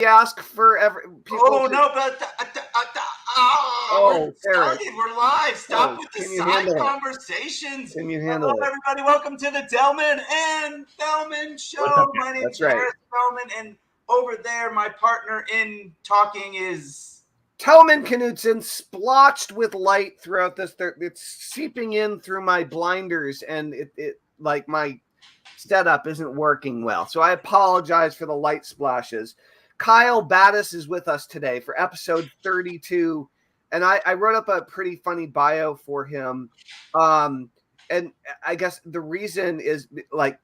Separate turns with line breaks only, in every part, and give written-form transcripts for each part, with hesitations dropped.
ask for people.
Oh, no, but we're started. We're live. Stop with the side conversations.
Can you handle it?
Everybody, welcome to the Tellman and Fellman Show. My name is Harris Fellman, and over there, my partner in talking is
Tellman Knutson, splotched with light throughout this. It's seeping in through my blinders, and it like my setup isn't working well. So I apologize for the light splashes. Kyle Battis is with us today for episode 32. And I wrote up a pretty funny bio for him. And I guess the reason is like,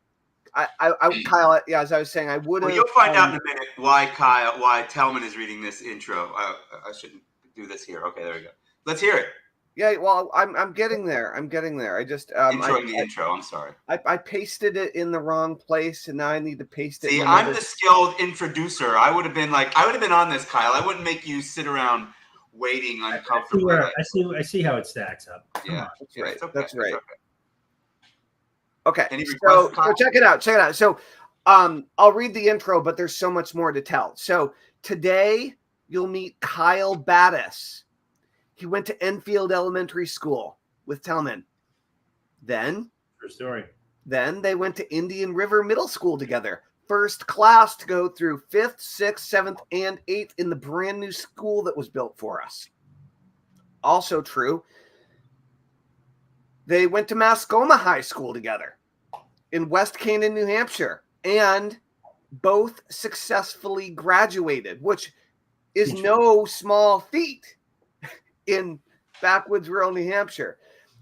Kyle, yeah, as I was saying, I would have.
Well, you'll find out in a minute why Tellman is reading this intro. I shouldn't do this here. Okay, there we go. Let's hear it.
Yeah, well, I'm getting there. I just
introing the intro. I'm sorry.
I pasted it in the wrong place, and now I need to paste it.
See, I'm the skilled introducer. I would have been on this, Kyle. I wouldn't make you sit around waiting uncomfortably.
I see how it stacks up.
Yeah,
that's right.
Okay.
That's right.
Okay.
Okay. So check it out. So, I'll read the intro, but there's so much more to tell. So today you'll meet Kyle Battis. He went to Enfield Elementary School with Tellman. Then,
true story.
Then they went to Indian River Middle School together. First class to go through 5th, 6th, 7th, and 8th in the brand new school that was built for us. Also true. They went to Mascoma High School together in West Canaan, New Hampshire, and both successfully graduated, which is no small feat in backwoods rural New Hampshire.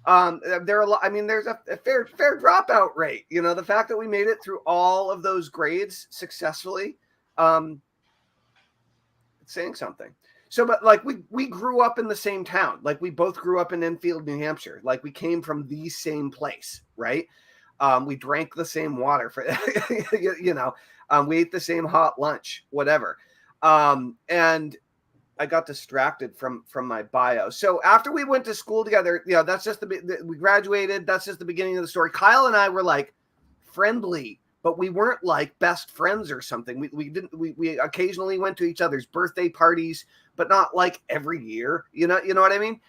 There are a lot. I mean, there's a fair dropout rate. You know, the fact that we made it through all of those grades successfully, it's saying something. So, but like we grew up in the same town. Like we both grew up in Enfield, New Hampshire. Like we came from the same place, right? We drank the same water for, we ate the same hot lunch, whatever. And I got distracted from my bio. So after we went to school together, that's just we graduated. That's just the beginning of the story. Kyle and I were like friendly, but we weren't like best friends or something. We occasionally went to each other's birthday parties, but not like every year. You know what I mean?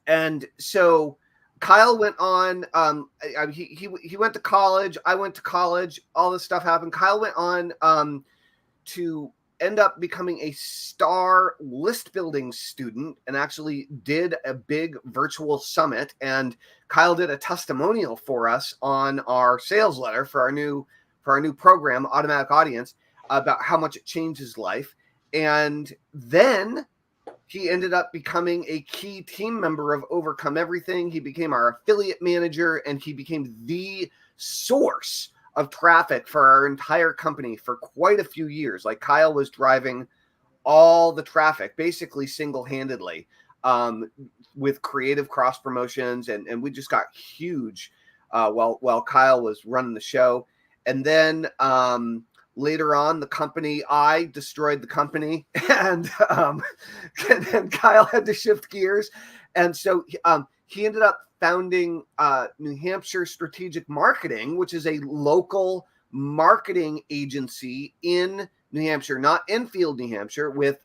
And so Kyle went on. He went to college. I went to college. All this stuff happened. Kyle went on to end up becoming a star list building student and actually did a big virtual summit. And Kyle did a testimonial for us on our sales letter for our new program, Automatic Audience, about how much it changed his life. And then he ended up becoming a key team member of Overcome Everything. He became our affiliate manager, and he became the source of traffic for our entire company for quite a few years. Like Kyle was driving all the traffic, basically single-handedly, with creative cross promotions, and we just got huge while Kyle was running the show. And then later on, I destroyed the company, and then Kyle had to shift gears, and so he ended up founding New Hampshire Strategic Marketing, which is a local marketing agency in New Hampshire, not Enfield, New Hampshire, with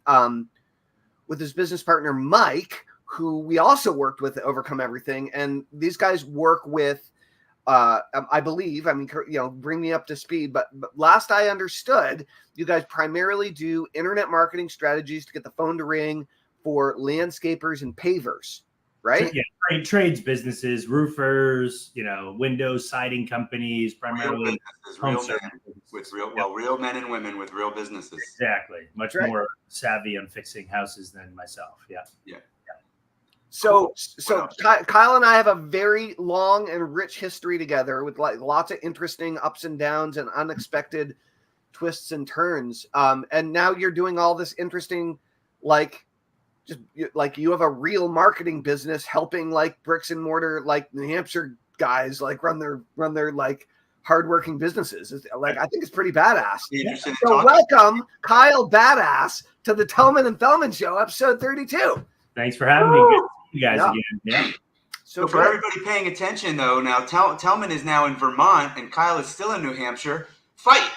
his business partner, Mike, who we also worked with at Overcome Everything. And these guys work with, I believe, bring me up to speed, but last I understood, you guys primarily do internet marketing strategies to get the phone to ring for landscapers and pavers. Right?
Yeah, trades businesses, roofers, window siding companies, primarily
real men and women with real businesses.
Exactly. Much more savvy on fixing houses than myself. Yeah.
So Kyle and I have a very long and rich history together with lots of interesting ups and downs and unexpected twists and turns. And now you're doing all this interesting, you have a real marketing business helping like bricks and mortar, like New Hampshire guys, like run their like hardworking businesses. I think it's pretty badass. So welcome Kyle Battis to the Tellman and Fellman Show, episode 32.
Thanks for having me. Good to see you guys again. Yeah.
So for everybody paying attention though, now Tellman is now in Vermont and Kyle is still in New Hampshire. Fight.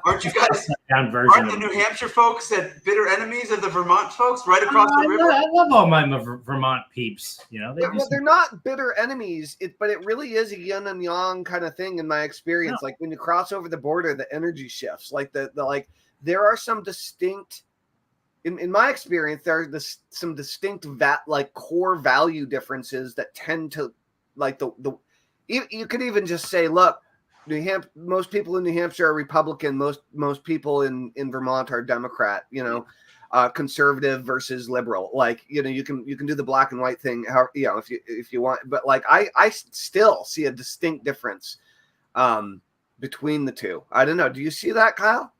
Aren't you guys?
Down version.
Aren't the New Hampshire folks that bitter enemies of the Vermont folks right across the river?
I love all my Vermont peeps. You know,
they're not bitter enemies. But it really is a yin and yang kind of thing in my experience. No. Like when you cross over the border, the energy shifts. Like the there are some distinct. In my experience, there are some distinct core value differences that tend to you could even just say, look, most people in New Hampshire are Republican. Most people in Vermont are Democrat. You know, conservative versus liberal. Like, you know, you can do the black and white thing. If you want, but like I still see a distinct difference between the two. I don't know. Do you see that, Kyle?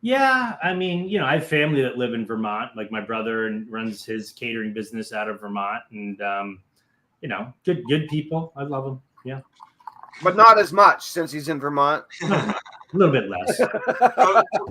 Yeah, I mean, you know, I have family that live in Vermont. Like my brother runs his catering business out of Vermont, and you know, good people. I love them. Yeah,
but not as much since he's in Vermont.
A little bit less.
So,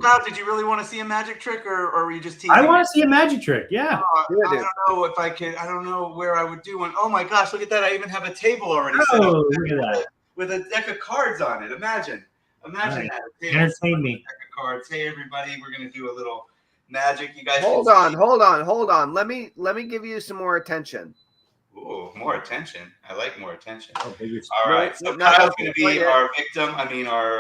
Kyle, did you really want to see a magic trick, or were you just teasing?
I want to see a magic trick. Yeah.
I don't know if I could. I don't know where I would do one. Oh my gosh, look at that! I even have a table already set up
look at that
with a deck of cards on it. Imagine
right.
that.
Entertain me.
Cards. Hey everybody, we're gonna do a little magic. You guys
hold on. Let me give you some more attention.
Ooh, more attention. I like more attention.
Oh,
all right. So Kyle's gonna be our victim. I mean our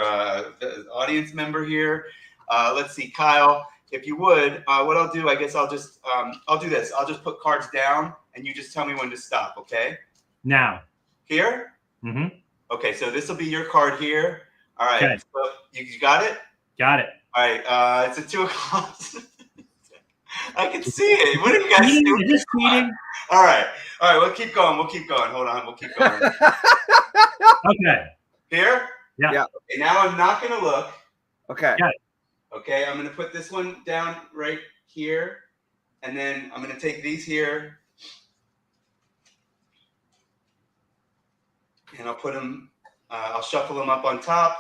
audience member here. Let's see, Kyle, if you would, what I'll do, I guess I'll just I'll do this. I'll just put cards down and you just tell me when to stop, okay?
Now.
Here?
Mm-hmm.
Okay, so this will be your card here. All right.
Okay.
So you got it?
Got it.
All right, it's at 2 o'clock. I can see it. What are you guys doing?
Just tweeting.
All right, we'll keep going. Hold on, we'll keep going.
Okay.
Here?
Yeah.
Okay, now I'm not going to look.
Okay.
Yeah.
Okay, I'm going to put this one down right here, and then I'm going to take these here, and I'll put them, I'll shuffle them up on top.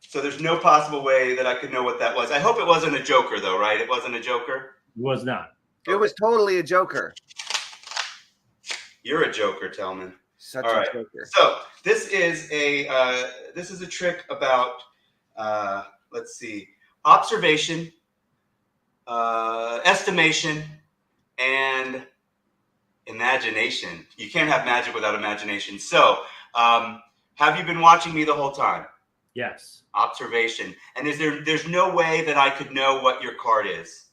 So there's no possible way that I could know what that was. I hope it wasn't a joker, though, right? It wasn't a joker?
It was not.
It was totally a joker.
You're a joker, Tellman.
Such a joker.
So this is a trick about, let's see, observation, estimation, and imagination. You can't have magic without imagination. So have you been watching me the whole time?
Yes.
Observation. And there's no way that I could know what your card is?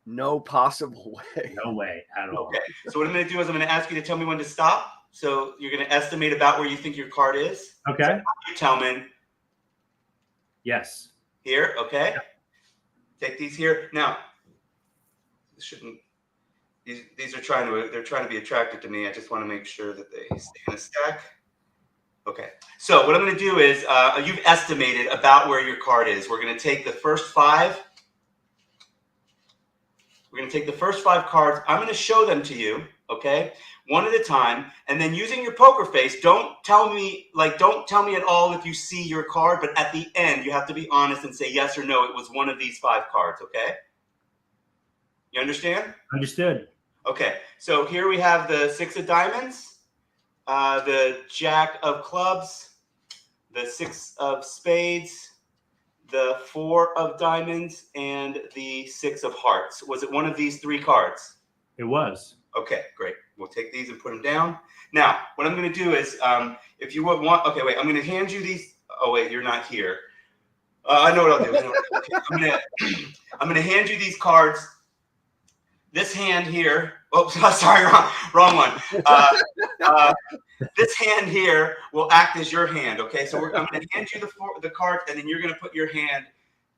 No possible way.
No way at all.
Okay. So what I'm going to do is I'm going to ask you to tell me when to stop. So you're going to estimate about where you think your card is.
Okay.
So you tell me.
Yes.
Here. Okay. Yeah. Take these here. Now, these are trying to be attracted to me. I just want to make sure that they stay in a stack. Okay, so what I'm going to do is you've estimated about where your card is. We're going to take the first 5. We're going to take the first 5 cards. I'm going to show them to you, okay, one at a time. And then using your poker face, don't tell me at all if you see your card. But at the end, you have to be honest and say yes or no. It was one of these 5 cards, okay? You understand?
Understood.
Okay, so here we have the 6 of diamonds. The Jack of clubs, the 6 of spades, the 4 of diamonds, and the 6 of hearts. Was it one of these 3 cards?
It was.
Okay, great. We'll take these and put them down. Now, what I'm going to do is, if you would want, okay, wait, I'm going to hand you these. Oh, wait, you're not here. I know what I'll do. Okay, I'm going to hand you these cards. This hand here. Oh, sorry, wrong one. This hand here will act as your hand. Okay, so I'm going to hand you the cards, and then you're going to put your hand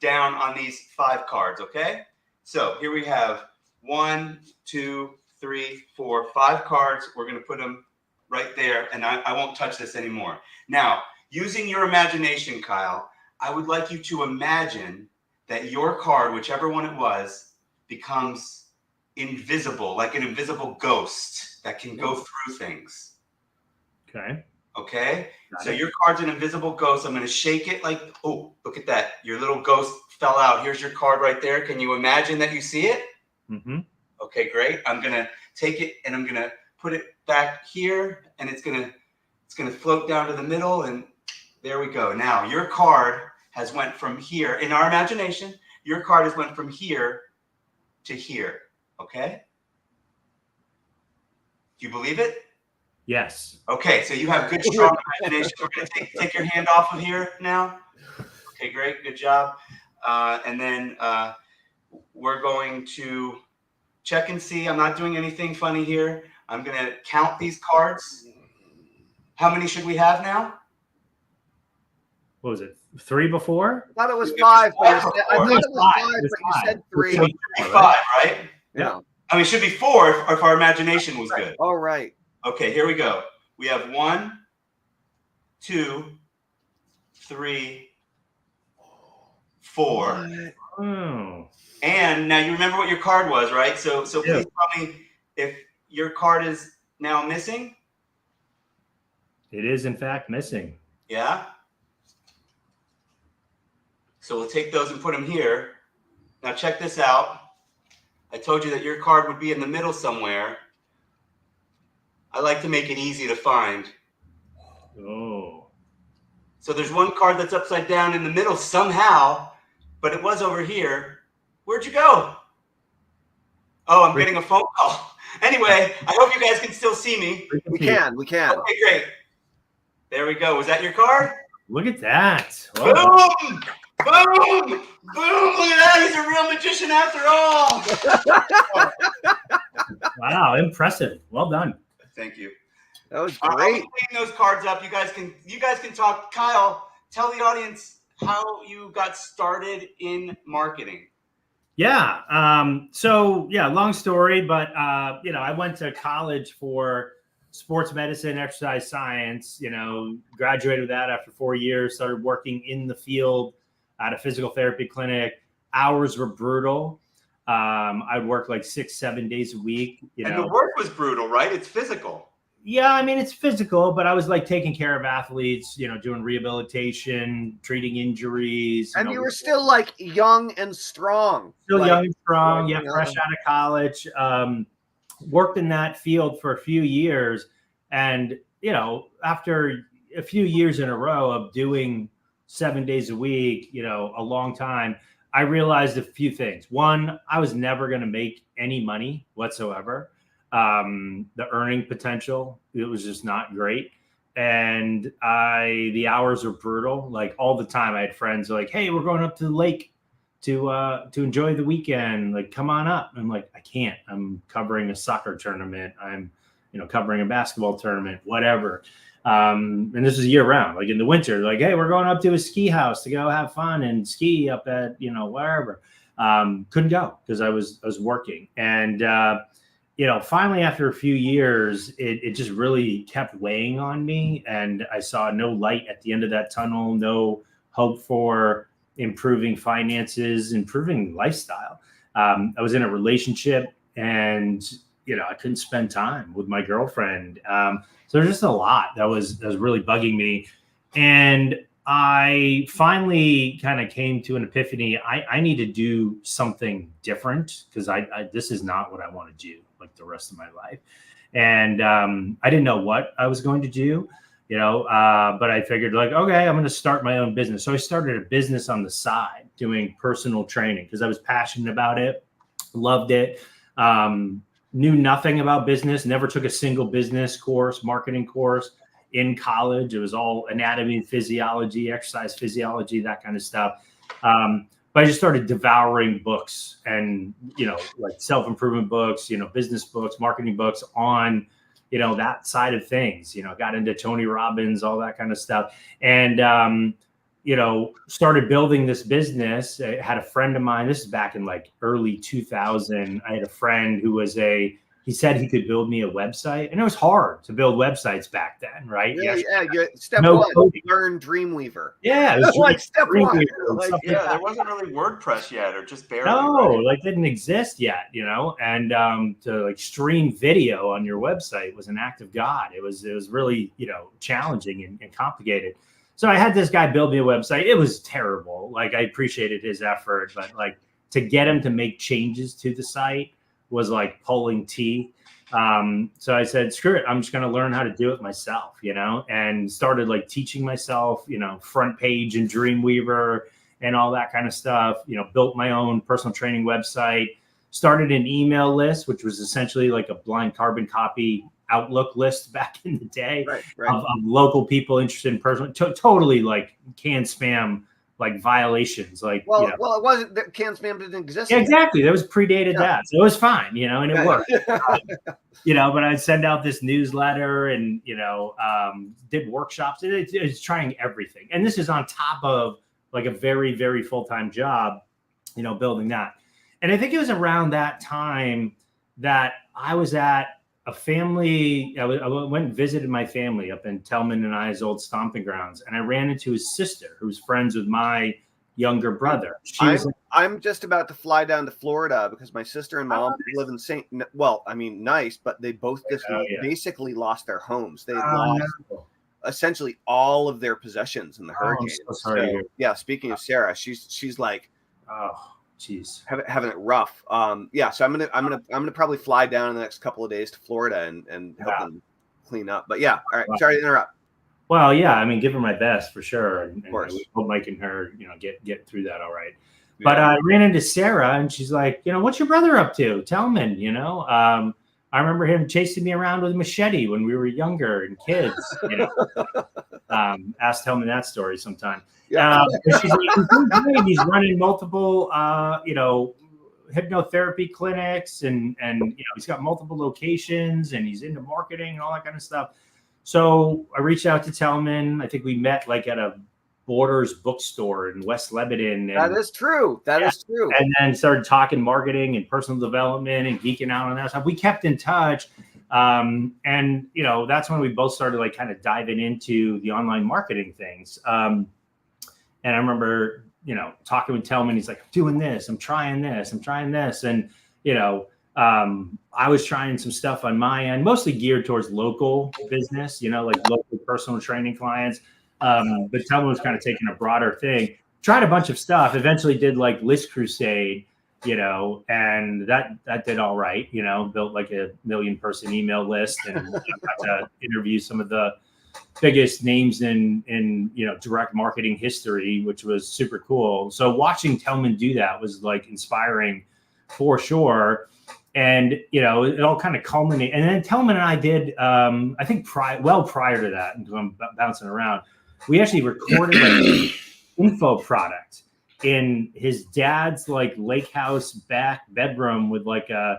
down on these 5 cards. Okay. So here we have 1, 2, 3, 4, 5 cards. We're going to put them right there, and I won't touch this anymore. Now, using your imagination, Kyle, I would like you to imagine that your card, whichever one it was, becomes invisible, like an invisible ghost that can go through things.
Okay.
Okay. So your card's an invisible ghost. I'm going to shake it like, oh, look at that. Your little ghost fell out. Here's your card right there. Can you imagine that you see it?
Mm-hmm.
Okay, great. I'm going to take it and I'm going to put it back here, and it's going to float down to the middle, and There we go. Now your card has went from here in our imagination. Your card has went from here to here. Okay. Do you believe it?
Yes.
Okay. So you have good, strong imagination. We're going to take your hand off of here now. Okay, great. Good job. And then we're going to check and see. I'm not doing anything funny here. I'm going to count these cards. How many should we have now?
What was it? 3 before?
I thought it was 5. But I thought it was 5,
It was
but you said 3.
It should be 5, right?
Yeah.
I mean, it should be 4 if our imagination was good.
All right.
Okay, here we go. We have 1, 2, 3, 4.
Oh.
And now you remember what your card was, right? So please tell me if your card is now missing.
It is, in fact, missing.
Yeah. So we'll take those and put them here. Now check this out. I told you that your card would be in the middle somewhere. I like to make it easy to find.
Oh.
So there's one card that's upside down in the middle somehow, but it was over here. Where'd you go? Oh, I'm getting a phone call. Anyway, I hope you guys can still see me.
We can.
Okay, great. There we go. Was that your card?
Look at that.
Boom! Boom! Boom! Look at that. He's a real magician after all.
Wow, impressive. Well done.
Thank you.
That was
I'll
great.
be cleaning those cards up. You guys can talk. Kyle, tell the audience how you got started in marketing.
Yeah. So long story, but I went to college for sports medicine, exercise science, graduated with that after 4 years, started working in the field at a physical therapy clinic. Hours were brutal. I'd work like 6-7 days a week.
And the work was brutal, right? It's physical.
Yeah, I mean, it's physical, but I was like taking care of athletes, doing rehabilitation, treating injuries.
And you were still like young and strong.
Still young and strong. Yeah, fresh out of college. Worked in that field for a few years. And, after a few years in a row of doing 7 days a week, a long time, I realized a few things. One, I was never going to make any money whatsoever. The earning potential, it was just not great. And the hours were brutal. Like all the time I had friends like, hey, we're going up to the lake to enjoy the weekend. Like, come on up. I'm like, I can't. I'm covering a soccer tournament. I'm, covering a basketball tournament, whatever. And this is year round, like in the winter, like, hey, we're going up to a ski house to go have fun and ski up at, wherever. Couldn't go because I was working. And, finally, after a few years, it just really kept weighing on me. And I saw no light at the end of that tunnel, no hope for improving finances, improving lifestyle. I was in a relationship and, I couldn't spend time with my girlfriend. So there's just a lot that was really bugging me. And I finally kind of came to an epiphany. I need to do something different because this is not what I want to do like the rest of my life. And I didn't know what I was going to do, but I figured like, okay, I'm going to start my own business. So I started a business on the side doing personal training because I was passionate about it, loved it, knew nothing about business, never took a single business course, marketing course in college. It was all anatomy, physiology, exercise physiology, that kind of stuff. But I just started devouring books and, like self-improvement books, business books, marketing books on, that side of things, got into Tony Robbins, all that kind of stuff. And, started building this business. I had a friend of mine, this is back in like early 2000. I had a friend who was he said he could build me a website, and it was hard to build websites back then, right?
Yeah. Step one, learn Dreamweaver.
Yeah, it was
like step one.
There wasn't really WordPress yet, or just barely.
No,
right?
like didn't exist yet, and to like stream video on your website was an act of God. It was really, challenging and complicated. So I had this guy build me a website. It was terrible. Like I appreciated his effort, but like to get him to make changes to the site was like pulling teeth. So I said, screw it. I'm just going to learn how to do it myself, and started like teaching myself, front page and Dreamweaver and all that kind of stuff, built my own personal training website, started an email list, which was essentially like a blind carbon copy Outlook list back in the day of local people interested in personal, totally like can spam, like violations, like,
well, it wasn't that can spam didn't exist.
Yeah, exactly. That was predated that. So it was fine, and it worked. But I'd send out this newsletter and, did workshops. It's trying everything. And this is on top of like a very, very full-time job, building that. And I think it was around that time that I was at a family. I went and visited my family up in Tellman and I's old stomping grounds. And I ran into his sister, who was friends with my younger brother.
I'm just about to fly down to Florida because my sister and mom live in nice, but they both just basically lost their homes. They lost essentially all of their possessions in the hurricane.
I'm so sorry.
Yeah, speaking of Sarah, she's like,
oh, jeez,
having it rough. So I'm gonna probably fly down in the next couple of days to Florida and help them clean up. But yeah, all right, sorry to interrupt.
Well, yeah, give her my best for sure. And I hope Mike and her, get through that all right. Yeah. But I ran into Sarah and she's like, what's your brother up to? Tellman, I remember him chasing me around with a machete when we were younger and kids, Ask Tellman that story sometime. Yeah. She's like, he's running multiple, hypnotherapy clinics and he's got multiple locations and he's into marketing and all that kind of stuff. So I reached out to Tellman. I think we met like at a Borders bookstore in West Lebanon.
That is true. That is true.
And then started talking marketing and personal development and geeking out on that stuff. We kept in touch. And, that's when we both started like kind of diving into the online marketing things. And I remember, talking with Tellman. He's like, I'm doing this. I'm trying this. And, I was trying some stuff on my end, mostly geared towards local business, like local personal training clients. But Tellman was kind of taking a broader thing, tried a bunch of stuff, eventually did like List Crusade, and that did all right, built like a 1 million person email list and got to interview some of the biggest names in direct marketing history, which was super cool. So watching Tellman do that was like inspiring for sure. And, it all kind of culminated. And then Tellman and I did, I think prior to that, because I'm bouncing around, we actually recorded an info product in his dad's like lake house back bedroom with like a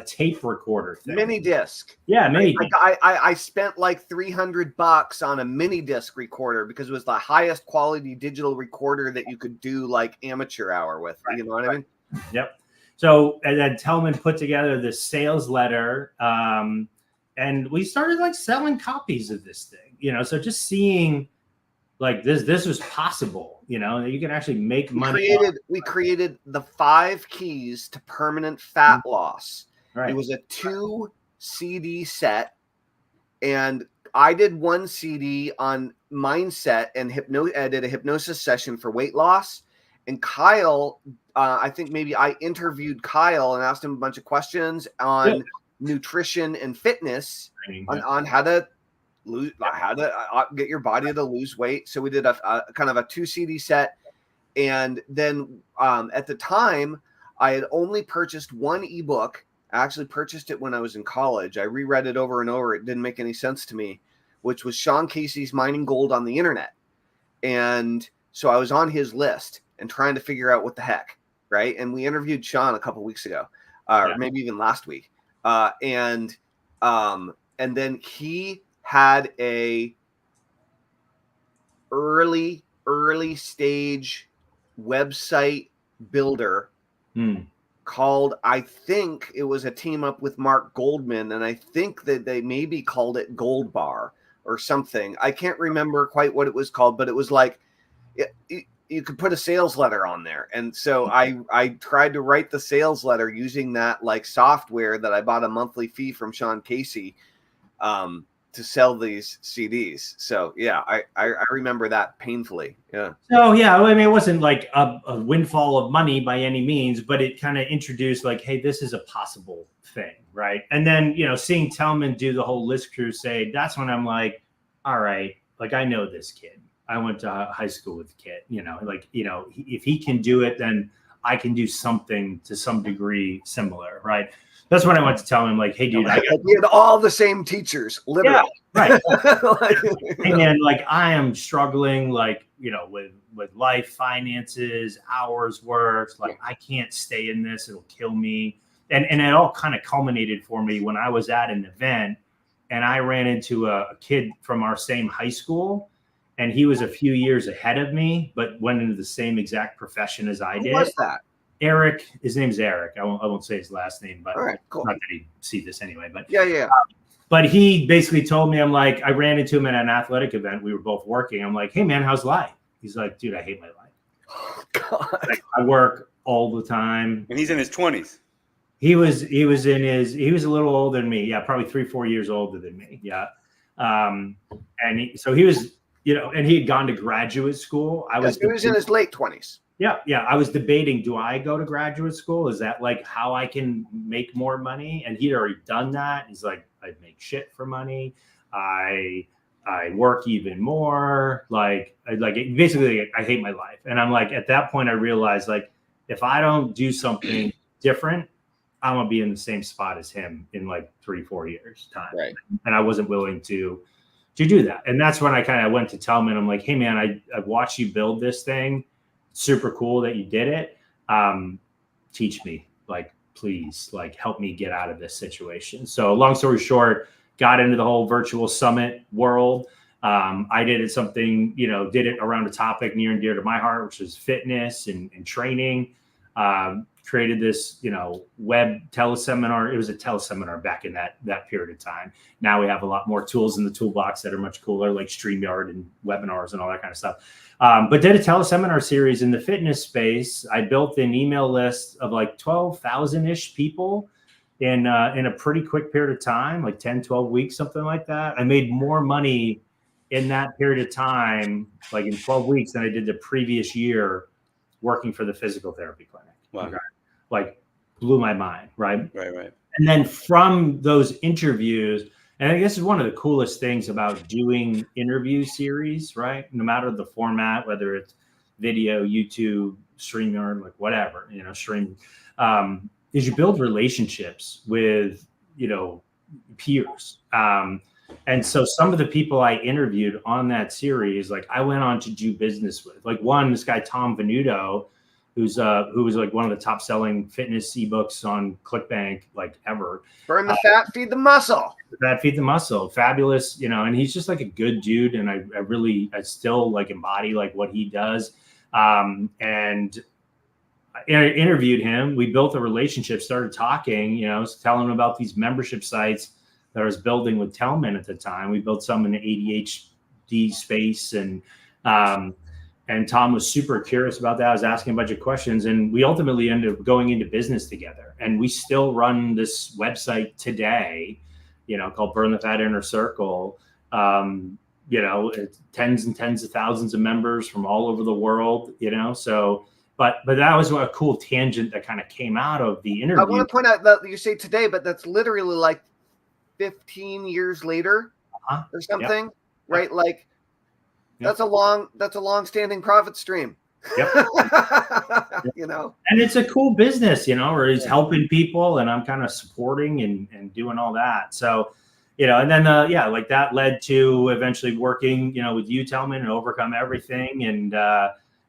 tape recorder thing.
Mini disc.
Yeah, mini.
I spent like $300 on a mini disc recorder because it was the highest quality digital recorder that you could do like amateur hour with. Right, you know what I mean?
Yep. So, and then Tellman put together this sales letter, and we started like selling copies of this thing, so just seeing like this was possible, you can actually make money.
We created the 5 keys to permanent fat loss. Right. It was a 2 CD set, and I did 1 CD on mindset and I did a hypnosis session for weight loss. And Kyle, I think maybe I interviewed Kyle and asked him a bunch of questions on nutrition and fitness, on how to get your body to lose weight. So we did a kind of a 2 CD set. And then at the time, I had only purchased 1 ebook. I actually purchased it when I was in college. I reread it over and over. It didn't make any sense to me, which was Sean Casey's Mining Gold on the Internet. And so I was on his list and trying to figure out what the heck, right? And we interviewed Sean a couple weeks ago, or maybe even last week. And then he had a early stage website builder called, I think it was a team up with Mark Goldman, and I think that they maybe called it Gold Bar or something. I can't remember quite what it was called, but it was like you could put a sales letter on there. And so I tried to write the sales letter using that like software that I bought a monthly fee from Sean Casey. to sell these CDs. So yeah, I remember that painfully. Yeah.
So yeah, I mean, it wasn't like a windfall of money by any means, but it kind of introduced like, hey, this is a possible thing, right? And then, you know, seeing Tellman do the whole List Crusade, that's when I'm like, all right, like I know this kid. I went to high school with the kid, you know, like, you know, if he can do it, then I can do something to some degree similar, right? That's when I went to tell him, like, hey, dude,
we had all the same teachers, literally.
Yeah, right. Hey, man, like, I am struggling, like, you know, with life, finances, hours worked. Like, I can't stay in this. It'll kill me. And it all kind of culminated for me when I was at an event and I ran into a kid from our same high school. And he was a few years ahead of me, but went into the same exact profession as I did.
Who was that?
Eric, his name's Eric. I won't say his last name, but
all right, cool.
Not that he'd see this anyway. But
yeah.
But he basically told me, I'm like, I ran into him at an athletic event. We were both working. I'm like, hey man, how's life? He's like, dude, I hate my life.
Oh, God.
Like, I work all the time.
And he's in his 20s.
He was a little older than me. Yeah, probably 3-4 years older than me. Yeah. So he was, you know, and he had gone to graduate school.
He was in his late 20s.
Yeah. I was debating, do I go to graduate school? Is that like how I can make more money? And he'd already done that. He's like, I make shit for money. I work even more. Basically, I hate my life. And I'm like, at that point, I realized, like, if I don't do something different, I'm gonna be in the same spot as him in like 3-4 years time.
Right.
And I wasn't willing to do that. And that's when I kind of went to Tellman. I'm like, hey man, I watched you build this thing. Super cool that you did it. Teach me, like, please, like, help me get out of this situation. So long story short, got into the whole virtual summit world. I did it around a topic near and dear to my heart, which is fitness and training. Created this, you know, web teleseminar. It was a teleseminar back in that period of time. Now we have a lot more tools in the toolbox that are much cooler, like StreamYard and webinars and all that kind of stuff. But did a teleseminar series in the fitness space. I built an email list of like 12,000-ish people in a pretty quick period of time, like 10, 12 weeks, something like that. I made more money in that period of time, like in 12 weeks, than I did the previous year working for the physical therapy clinic.
Wow.
Okay. Like, blew my mind, right?
Right.
And then from those interviews, and I guess it's one of the coolest things about doing interview series, right? No matter the format, whether it's video, YouTube, StreamYard, like whatever, you know, is you build relationships with, you know, peers. And so some of the people I interviewed on that series, like I went on to do business with, like this guy, Tom Venuto, who was like one of the top selling fitness ebooks on ClickBank, like ever.
Burn the fat, feed the muscle.
Feed the muscle. Fabulous, you know, and he's just like a good dude. And I still like embody like what he does. And I interviewed him. We built a relationship, started talking, you know, telling him about these membership sites that I was building with Tellman at the time. We built some in the ADHD space, and Tom was super curious about that. I was asking a bunch of questions, and we ultimately ended up going into business together. And we still run this website today, you know, called Burn the Fat Inner Circle. You know, it's tens and tens of thousands of members from all over the world, you know. So, but that was a cool tangent that kind of came out of the interview.
I want to point out that you say today, but that's literally like 15 years later or something, yep. Right? Like, yep. That's a long-standing profit stream.
Yep.
You know,
and it's a cool business, you know, where he's helping people and I'm kind of supporting and doing all that. So, you know, and then, like that led to eventually working, you know, with you, Tellman, and Overcome Everything. And,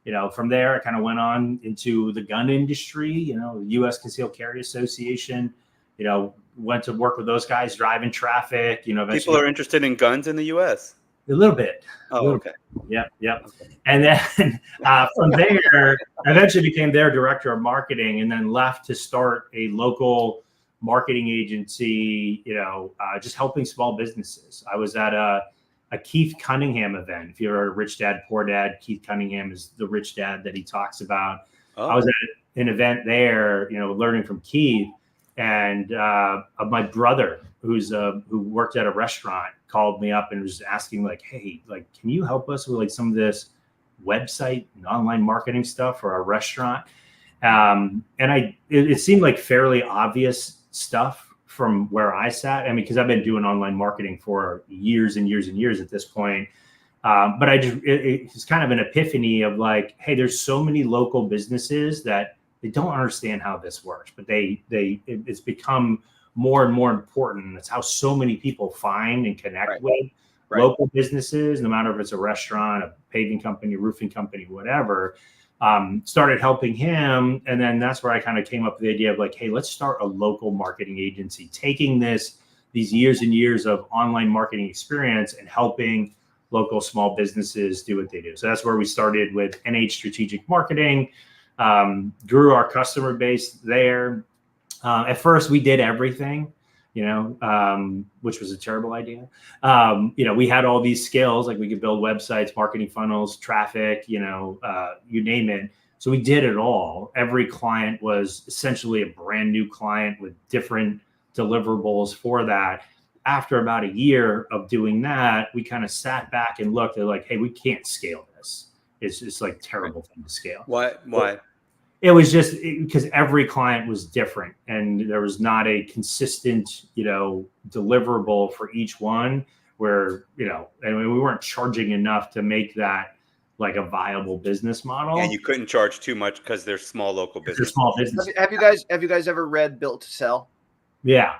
you know, from there, I kind of went on into the gun industry, you know, the U.S. Concealed Carry Association, you know, went to work with those guys, driving Traiffic, you know.
People are interested in guns in the U.S.?
A little bit.
Oh, okay.
Yeah. Okay. And then from there, I eventually became their director of marketing, and then left to start a local marketing agency, you know, just helping small businesses. I was at a Keith Cunningham event. If you're a Rich Dad, Poor Dad, Keith Cunningham is the rich dad that he talks about. Oh. I was at an event there, you know, learning from Keith. And my brother, who worked at a restaurant, called me up and was asking like, hey, like, can you help us with like some of this website and online marketing stuff for our restaurant? And it seemed like fairly obvious stuff from where I sat. I mean, because I've been doing online marketing for years and years and years at this point. But it's kind of an epiphany of like, hey, there's so many local businesses that they don't understand how this works, but it's become more and more important. That's how so many people find and connect with local businesses, no matter if it's a restaurant, a paving company, roofing company, whatever. Started helping him. And then that's where I kind of came up with the idea of like, hey, let's start a local marketing agency, taking these years and years of online marketing experience and helping local small businesses do what they do. So that's where we started with NH Strategic Marketing, grew our customer base there. At first we did everything, which was a terrible idea. We had all these skills, like we could build websites, marketing funnels, traffic, you name it. So we did it all. Every client was essentially a brand new client with different deliverables for that. After about a year of doing that, we kind of sat back and looked at like, hey, we can't scale this. It's like terrible thing to scale.
Why?
It was just because every client was different and there was not a consistent, deliverable for each one where, and we weren't charging enough to make that like a viable business model.
And you couldn't charge too much because they're small local businesses.
They're small businesses.
Have you guys ever read Built to Sell?
Yeah.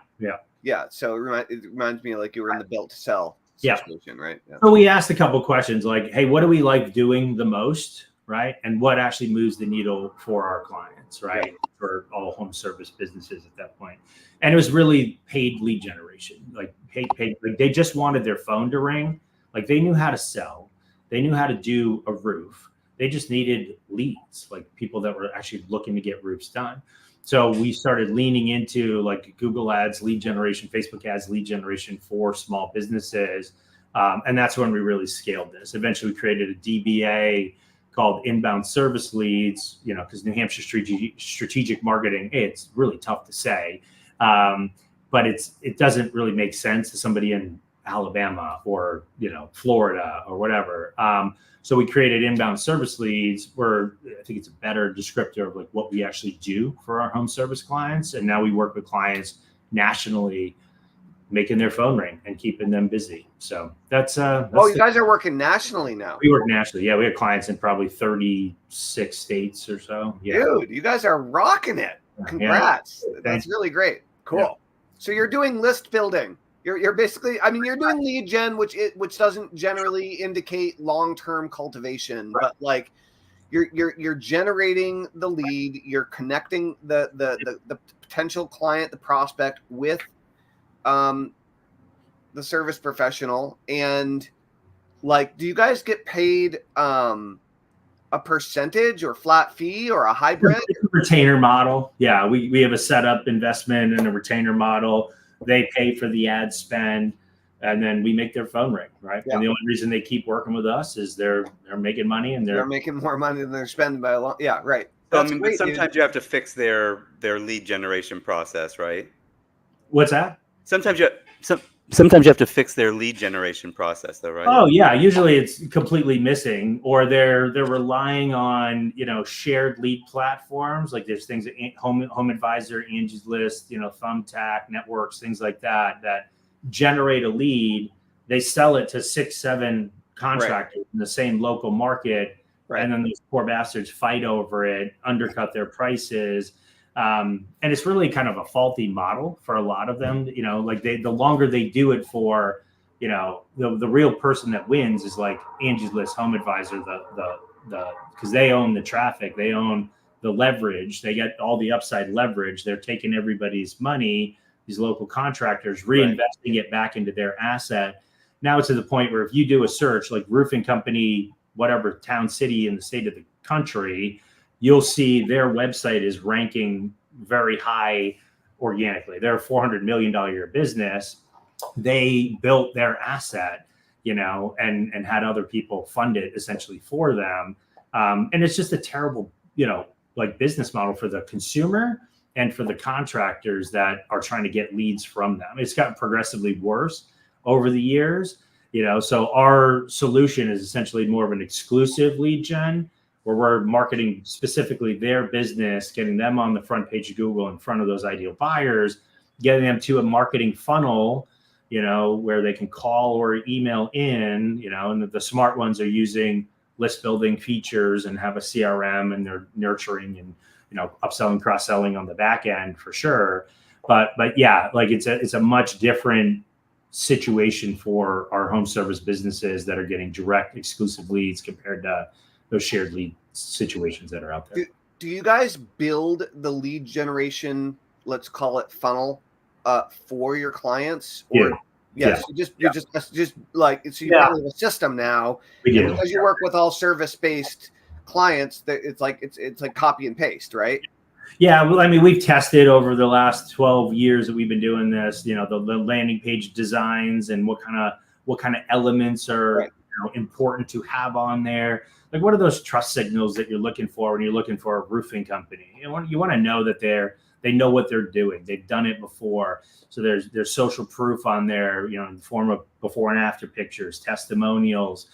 Yeah. So it reminds me like you were in the Built to Sell situation, right? Yeah.
So we asked a couple questions like, hey, what do we like doing the most? Right. And what actually moves the needle for our clients, right? Yeah. For all home service businesses at that point. And it was really paid lead generation, like paid, like they just wanted their phone to ring. Like they knew how to sell. They knew how to do a roof. They just needed leads, like people that were actually looking to get roofs done. So we started leaning into like Google ads, lead generation, Facebook ads, lead generation for small businesses. And that's when we really scaled this. Eventually we created a DBA called Inbound Service Leads, because New Hampshire strategic marketing, it's really tough to say, but it doesn't really make sense to somebody in Alabama or, Florida or whatever. So we created Inbound Service Leads where I think it's a better descriptor of like what we actually do for our home service clients. And now we work with clients nationally, making their phone ring and keeping them busy. So that's you
guys are working nationally now.
We work nationally. Yeah, we have clients in probably 36 states or so. Yeah.
Dude, you guys are rocking it. Congrats. Yeah. That's really great. Cool. Yeah. So you're doing list building. You're basically, you're doing lead gen, which doesn't generally indicate long-term cultivation, but like you're generating the lead, you're connecting the potential client, the prospect with the service professional. And like, do you guys get paid a percentage or flat fee or a hybrid?
It's a retainer model. Yeah, we have a setup investment and a retainer model. They pay for the ad spend and then we make their phone ring, right? Yeah. And the only reason they keep working with us is they're making money and they're making
more money than they're spending by a lot. Yeah, right.
So, but sometimes you have to fix their lead generation process, right?
What's that?
Sometimes you have to fix their lead generation process, though, right?
Oh yeah, usually it's completely missing, or they're relying on shared lead platforms. Like there's things that Home Advisor, Angie's List, Thumbtack, networks, things like that generate a lead. They sell it to 6-7 contractors in the same local market, and then these poor bastards fight over it, undercut their prices. And it's really kind of a faulty model for a lot of them. Like the longer they do it for, the real person that wins is like Angie's List, Home Advisor, because they own the traffic, they own the leverage, they get all the upside leverage. They're taking everybody's money, these local contractors, reinvesting it back into their asset. Now it's to the point where if you do a search, like roofing company, whatever town, city in the state of the country, you'll see their website is ranking very high organically. They're a $400 million a year business. They built their asset, and had other people fund it essentially for them. And it's just a terrible, like business model for the consumer. and for the contractors that are trying to get leads from them. It's gotten progressively worse over the years, so our solution is essentially more of an exclusive lead gen, where we're marketing specifically their business, getting them on the front page of Google in front of those ideal buyers, getting them to a marketing funnel, where they can call or email in, and the smart ones are using list building features and have a CRM, and they're nurturing and, upselling, cross-selling on the back end for sure. But yeah, like it's a much different situation for our home service businesses that are getting direct exclusive leads compared to those shared lead situations that are out there.
Do you guys build the lead generation, let's call it funnel, for your clients? Or yes, you just like, so you have a system now, and because you work with all service-based clients, that it's like copy and paste, right?
Yeah, well, I mean, we've tested over the last 12 years that we've been doing this, the landing page designs and what kind of elements are important to have on there. Like, what are those trust signals that you're looking for when you're looking for a roofing company? You want to know that they know what they're doing. They've done it before. So there's social proof on there, in the form of before and after pictures, testimonials,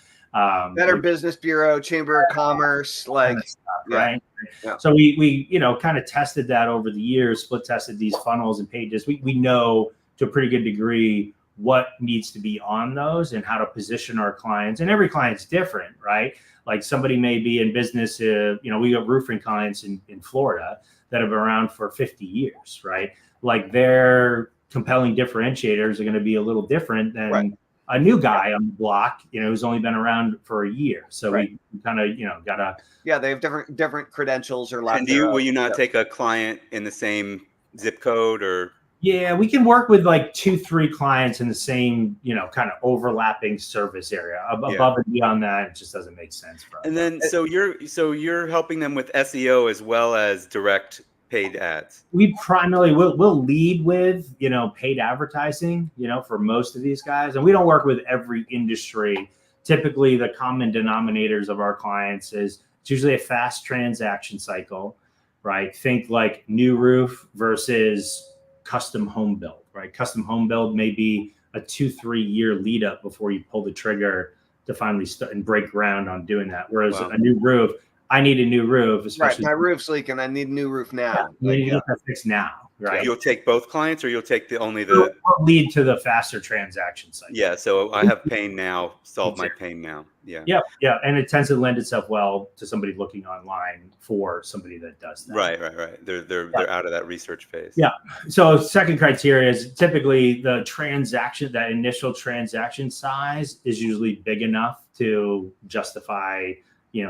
Better Business Bureau, Chamber of Commerce, like
stuff, right? Yeah. So we kind of tested that over the years, split tested these funnels and pages. We know to a pretty good degree what needs to be on those and how to position our clients. And every client's different, right? Like, somebody may be in business, we got roofing clients in Florida that have been around for 50 years, right? Like, their compelling differentiators are going to be a little different than a new guy on the block, who's only been around for a year. So we kind of, gotta.
Yeah, they have different credentials or lack.
And will you not take a client in the same zip code or?
Yeah, we can work with like 2-3 clients in the same, kind of overlapping service area. Above and beyond that, it just doesn't make sense for us.
And then, so you're helping them with SEO as well as direct paid ads.
We primarily we'll lead with, paid advertising, for most of these guys. And we don't work with every industry. Typically, the common denominators of our clients is it's usually a fast transaction cycle, right? Think like new roof versus custom home build, right? Custom home build may be a 2-3 year lead up before you pull the trigger to finally start and break ground on doing that. Whereas a new roof, I need a new roof, especially
my roof's leaking. I need a new roof now.
You need that fixed now, right?
You'll take both clients, or you'll take only the
we'll lead to the faster transaction cycle.
Yeah, so I have pain now. Solve my pain now. Yeah.
Yeah, and it tends to lend itself well to somebody looking online for somebody that does that.
Right. They're out of that research phase.
Yeah. So second criteria is typically the transaction. That initial transaction size is usually big enough to justify,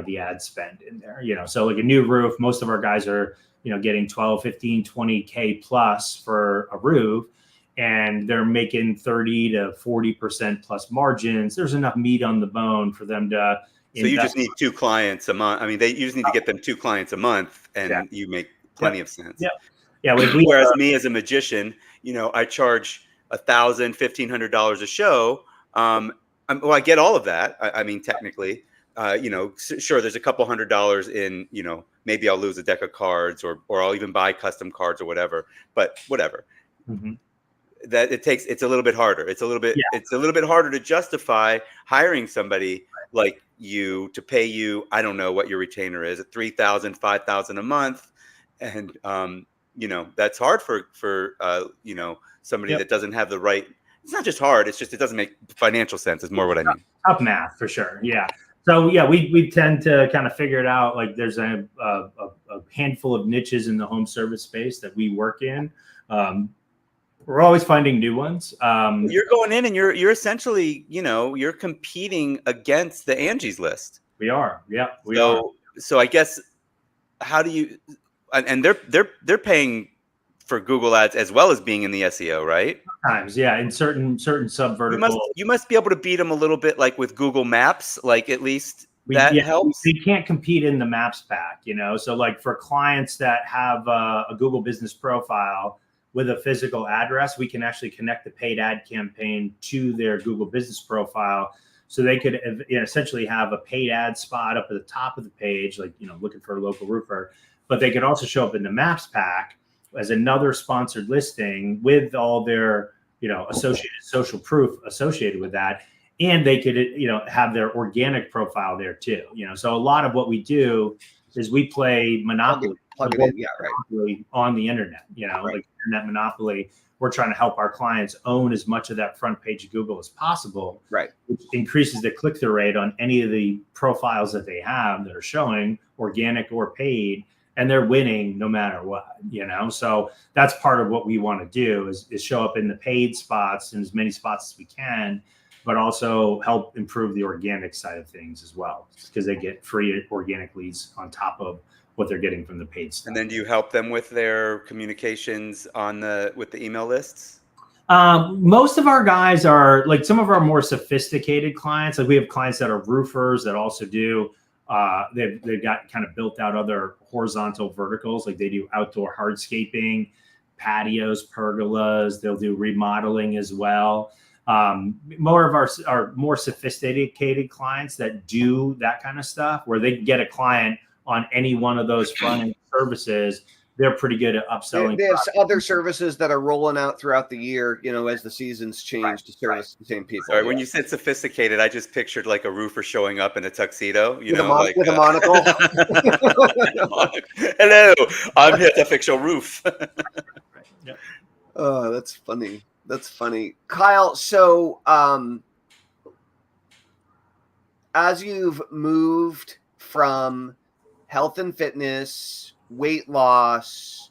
the ad spend in there. So like a new roof, most of our guys are, getting 12, 15, 20K plus for a roof, and they're making 30 to 40% plus margins. There's enough meat on the bone for them to.
So you just need 2 clients a month. I mean, you just need to get them 2 clients a month, and you make plenty of sense.
Yeah.
Whereas me as a magician, I charge $1,000, $1,500 a show. I get all of that. I mean, technically. Sure, there's a couple $100 in, maybe I'll lose a deck of cards or I'll even buy custom cards or whatever, but whatever. Mm-hmm. It's a little bit harder. It's a little bit harder to justify hiring somebody like you to pay you. I don't know what your retainer is at $3,000, $5,000 a month. And, that's hard for somebody that doesn't have the right. It's not just hard. It's just, it doesn't make financial sense. Is more what I mean.
Tough math for sure. Yeah. So we tend to kind of figure it out. Like, there's a handful of niches in the home service space that we work in. We're always finding new ones.
You're going in and you're essentially, you're competing against the Angie's List.
We are. Yeah. We are.
So I guess, how do you? And they're paying for Google ads as well as being in the SEO, right?
Sometimes, yeah. In certain sub verticals,
you must be able to beat them a little bit, like with Google Maps. Like, at least that helps.
We can't compete in the Maps pack, So like for clients that have a Google business profile with a physical address, we can actually connect the paid ad campaign to their Google business profile. So they could essentially have a paid ad spot up at the top of the page, like, looking for a local roofer, but they could also show up in the Maps pack as another sponsored listing with all their, associated social proof associated with that. And they could, have their organic profile there too. So a lot of what we do is we play Monopoly.
Plug it in. Yeah,
right. On the internet,
right.
Like internet monopoly. We're trying to help our clients own as much of that front page of Google as possible.
Right.
Which increases the click-through rate on any of the profiles that they have that are showing, organic or paid, and they're winning no matter what, So that's part of what we want to do is show up in the paid spots in as many spots as we can, but also help improve the organic side of things as well, because they get free organic leads on top of what they're getting from the paid stuff.
And then do you help them with their communications with the email lists?
Most of our guys are like some of our more sophisticated clients. Like we have clients that are roofers that also do, they've got kind of built out other horizontal verticals. Like they do outdoor hardscaping, patios, pergolas. They'll do remodeling as well. More of our more sophisticated clients that do that kind of stuff where they can get a client on any one of those front-end services, they're pretty good at upselling.
There's other services that are rolling out throughout the year, as the seasons change to service the same people.
Sorry, when you said sophisticated, I just pictured like a roofer showing up in a tuxedo,
with a monocle.
Hello, I'm here to fix your roof.
Yeah.
Oh, that's funny. That's funny. Kyle, so as you've moved from health and fitness, weight loss,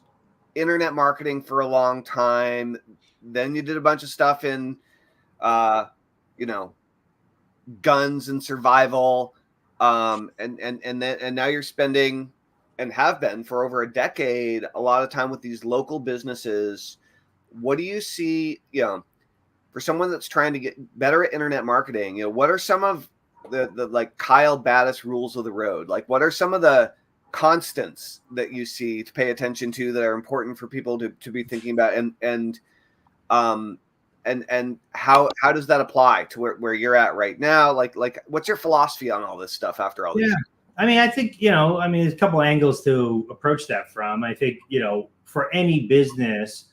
internet marketing for a long time, then you did a bunch of stuff in, guns and survival, and now you're spending, and have been for over a decade, a lot of time with these local businesses. What do you see, for someone that's trying to get better at internet marketing? What are some of the like Kyle Battis rules of the road? Like, what are some of the constants that you see to pay attention to that are important for people to be thinking about, and how does that apply to where you're at right now? Like what's your philosophy on all this stuff after all this?
Yeah. I mean, I think, there's a couple angles to approach that from. I think, for any business,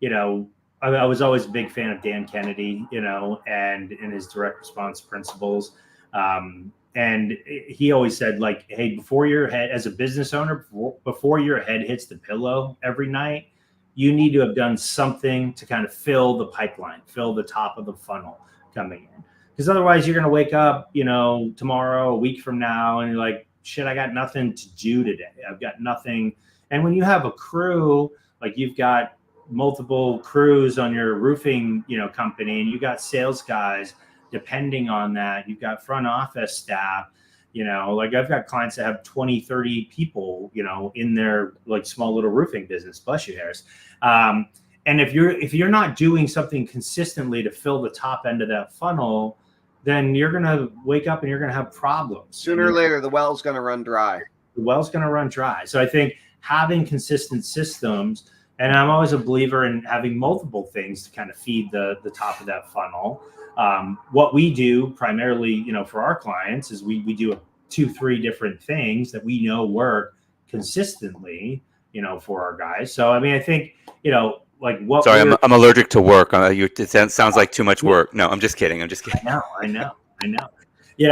I was always a big fan of Dan Kennedy, and in his direct response principles. And he always said, like, hey, before your head, as a business owner, before your head hits the pillow every night, you need to have done something to kind of fill the pipeline, fill the top of the funnel coming in. Because otherwise you're going to wake up, tomorrow, a week from now, and you're like, shit, I got nothing to do today. I've got nothing. And when you have a crew, like you've got multiple crews on your roofing, company, and you got sales guys depending on that, you've got front office staff, like I've got clients that have 20, 30 people, in their like small little roofing business, bless you, Harris. And if you're not doing something consistently to fill the top end of that funnel, then you're going to wake up and you're going to have problems.
Sooner or later, the well's going to run dry.
The well's going to run dry. So I think having consistent systems, and I'm always a believer in having multiple things to kind of feed the top of that funnel. What we do primarily, for our clients is we do 2-3 different things that we know work consistently, for our guys. So, I mean, I think, like what.
Sorry, I'm allergic to work. It sounds like too much work. No, I'm just kidding.
I know.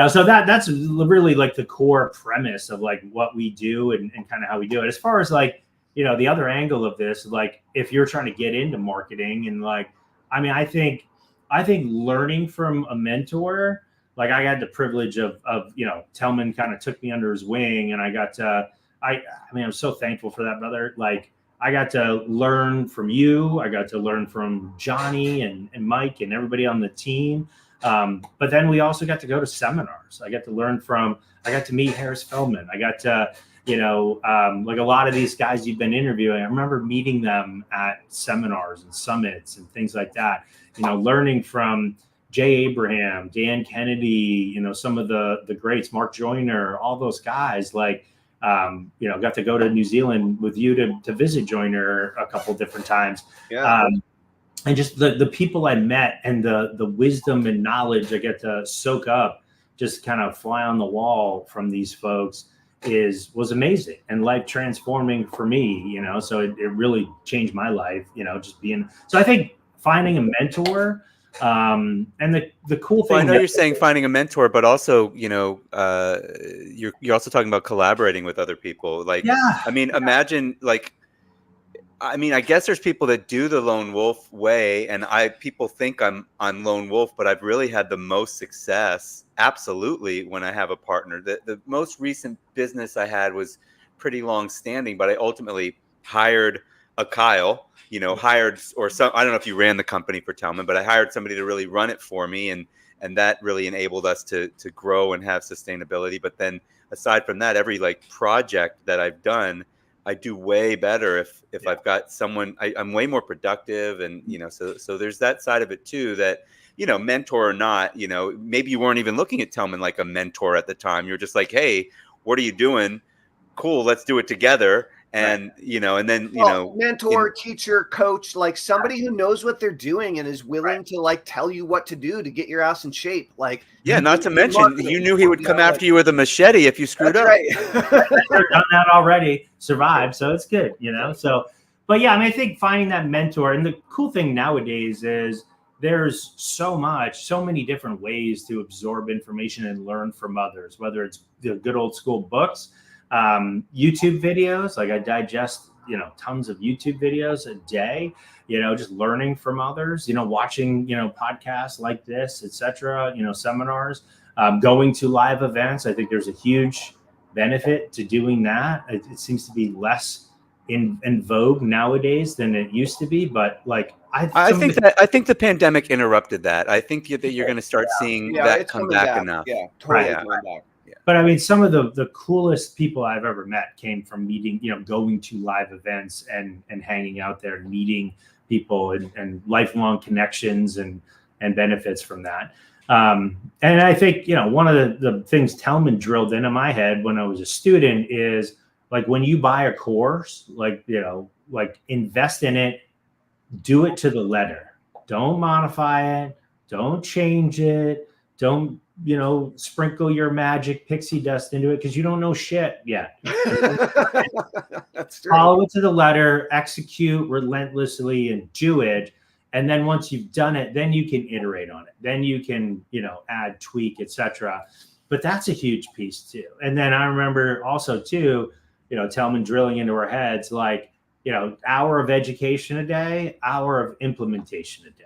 So that's really like the core premise of like what we do and kind of how we do it. As far as like, the other angle of this, like if you're trying to get into marketing and like, I mean, I think learning from a mentor, like I had the privilege of Tellman kind of took me under his wing, and I got to, I'm so thankful for that, brother. Like I got to learn from you. I got to learn from Johnny and Mike and everybody on the team. But then we also got to go to seminars. I got to meet Harris Feldman. I got to, like a lot of these guys you've been interviewing, I remember meeting them at seminars and summits and things like that, learning from Jay Abraham, Dan Kennedy, some of the greats, Mark Joyner, all those guys, like, got to go to New Zealand with you to visit Joyner a couple different times.
Yeah.
And just the people I met and the wisdom and knowledge I get to soak up, just kind of fly on the wall from these folks. was amazing and life transforming for me, you know, so it really changed my life, you know, just being, so I think finding a mentor, and the cool thing.
Well, I know you're saying finding a mentor, but also, you know, you're also talking about collaborating with other people. Like,
Yeah.
I mean, imagine like, I mean, I guess there's people that do the lone wolf way, and people think I'm lone wolf, but I've really had the most success, absolutely, when I have a partner. The most recent business I had was pretty long standing, but I ultimately hired a Kyle, you know, or some, I don't know if you ran the company for Tellman, but I hired somebody to really run it for me, and that really enabled us to grow and have sustainability. But then aside from that, every like project that I've done, I do way better if I've got someone. I'm way more productive, and you know, so there's that side of it too. That, you know, mentor or not, you know, maybe you weren't even looking at Tellman like a mentor at the time. You're just like, hey, what are you doing? Cool, let's do it together. And you know, and then you know,
mentor, teacher, coach, like somebody who knows what they're doing and is willing to like tell you what to do to get your ass in shape. Like,
yeah, not to mention you knew he would come after you with a machete if you screwed up.
Right.
I've done that already, survived, so it's good, you know. So, but yeah, I mean, I think finding that mentor, and the cool thing nowadays is there's so many different ways to absorb information and learn from others, whether it's the good old school books, YouTube videos. Like I digest, you know, tons of YouTube videos a day, you know, just learning from others, you know, watching, you know, podcasts like this, etc., you know, seminars, going to live events. I think there's a huge benefit to doing that. It seems to be less in vogue nowadays than it used to be, but like I
think the pandemic interrupted that. I think that you're going to start seeing that come back enough.
Yeah, totally
right.
coming back.
Yeah.
But I mean, some of the coolest people I've ever met came from meeting, you know, going to live events and hanging out there and meeting people and lifelong connections and benefits from that. And I think, you know, one of the things Tellman drilled into my head when I was a student is like, when you buy a course, like, you know, like invest in it, do it to the letter. Don't modify it. Don't change it. Don't, you know, sprinkle your magic pixie dust into it because you don't know shit yet.
That's true.
Follow it to the letter, execute relentlessly, and do it. And then once you've done it, then you can iterate on it. Then you can, you know, add, tweak, etc. But that's a huge piece too. And then I remember also too, you know, Tellman drilling into our heads like, you know, hour of education a day, hour of implementation a day.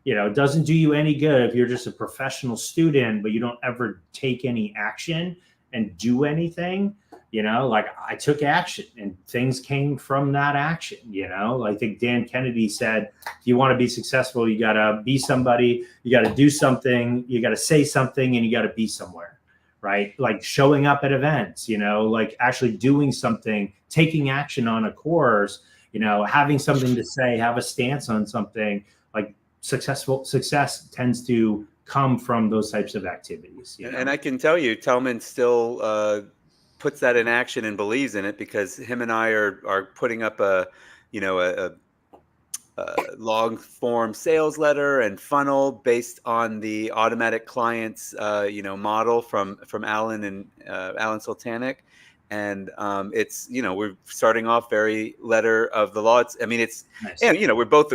You know, it doesn't do you any good if you're just a professional student, but you don't ever take any action and do anything. You know, like I took action and things came from that action. You know, I think Dan Kennedy said, if you want to be successful, you got to be somebody, you got to do something, you got to say something, and you got to be somewhere, right? Like showing up at events, you know, like actually doing something, taking action on a course, you know, having something to say, have a stance on something. Like success tends to come from those types of activities. You know?
And I can tell you, Tellman still puts that in action and believes in it, because him and I are putting up a long form sales letter and funnel based on the automatic clients model from Alan and Alan Sultanic. And it's, you know, we're starting off very letter of the law. I mean, it's, nice. And, you know, we both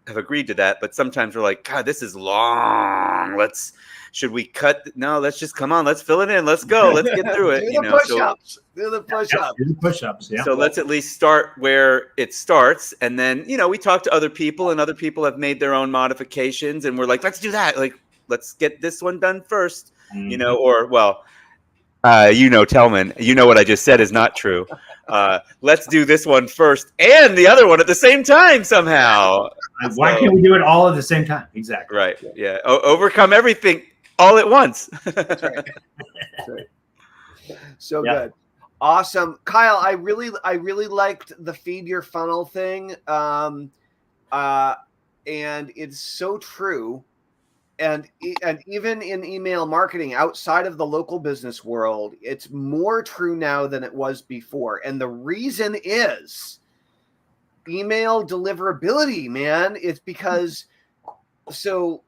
have agreed to that, but sometimes we're like, God, this is long. Should we cut? No, let's just, come on, let's fill it in. Let's go. Let's get through it.
Do the push-ups.
Yeah.
So let's at least start where it starts. And then, you know, we talk to other people, and other people have made their own modifications, and we're like, let's do that. Like, let's get this one done first, you know, or, well, you know, Tellman, you know what I just said is not true. Let's do this one first and the other one at the same time somehow.
Why can't we do it all at the same time? Exactly.
Right. Yeah. Overcome everything all at once.
That's right. That's right. So good. Awesome. Kyle, I really liked the feed your funnel thing. And it's so true. And even in email marketing outside of the local business world, it's more true now than it was before. And the reason is email deliverability, man. It's because, so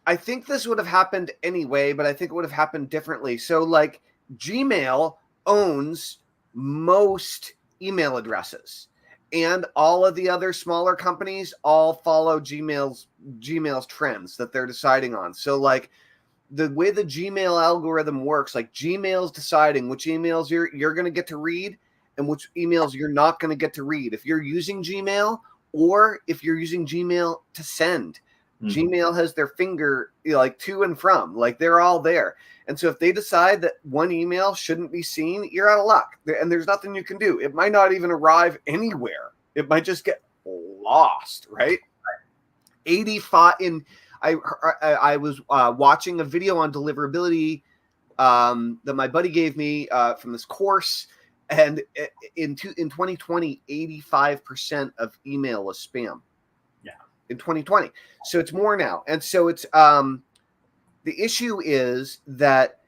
I think this would have happened anyway, but I think it would have happened differently. So like Gmail owns most email addresses, and all of the other smaller companies all follow Gmail's trends that they're deciding on. So like the way the Gmail algorithm works, like Gmail's deciding which emails you're going to get to read and which emails you're not going to get to read. If you're using Gmail or if you're using Gmail to send, Gmail has their finger like to and from, like they're all there. And so if they decide that one email shouldn't be seen, you're out of luck. And there's nothing you can do. It might not even arrive anywhere. It might just get lost, right? 85 in I was watching a video on deliverability that my buddy gave me from this course, and in 2020, 85% of email was spam.
Yeah,
in 2020, so it's more now, and so it's the issue is that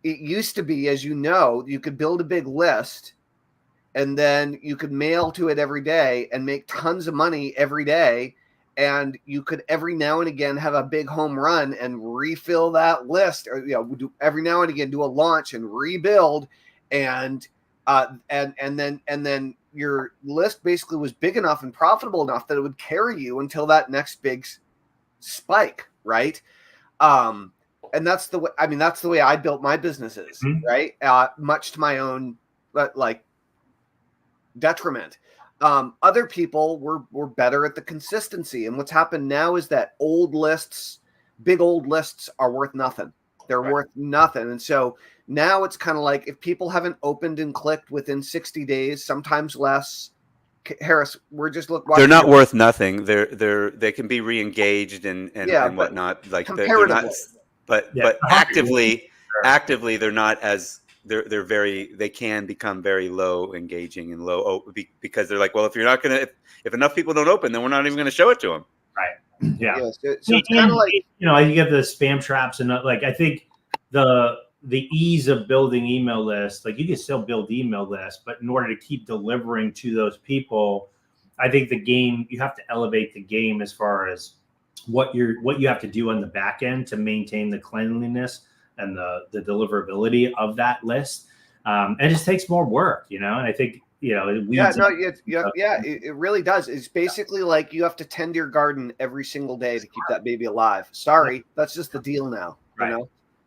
it used to be, as you know, you could build a big list, and then you could mail to it every day and make tons of money every day. And you could every now and again have a big home run and refill that list, or every now and again do a launch and rebuild, and then your list basically was big enough and profitable enough that it would carry you until that next big spike, right? And that's the way. I mean, that's the way I built my businesses, right? Much to my own like detriment. Other people were better at the consistency. And what's happened now is that big old lists are worth nothing. They're worth nothing. And so now it's kind of like if people haven't opened and clicked within 60 days, sometimes less. Harris, we're just
they're not worth nothing. They can be re-engaged and whatnot. Like they're not, but actively they're not as they can become very low engaging and low because they're like, well, if enough people don't open, then we're not even going to show it to them.
Right. Yeah.
So it's kind of like,
you get the spam traps and like, I think the ease of building email lists, like you can still build email lists, but in order to keep delivering to those people, I think you have to elevate the game as far as what you have to do on the back end to maintain the cleanliness and the deliverability of that list. And it just takes more work, and I think, it really does. It's basically like you have to tend your garden every single day to keep that baby alive. Sorry, that's just the deal now, right.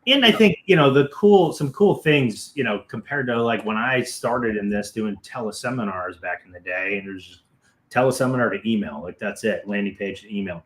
And I think, some cool things, compared to like when I started in this doing teleseminars back in the day, and there's just teleseminar to email, like that's it, landing page to email.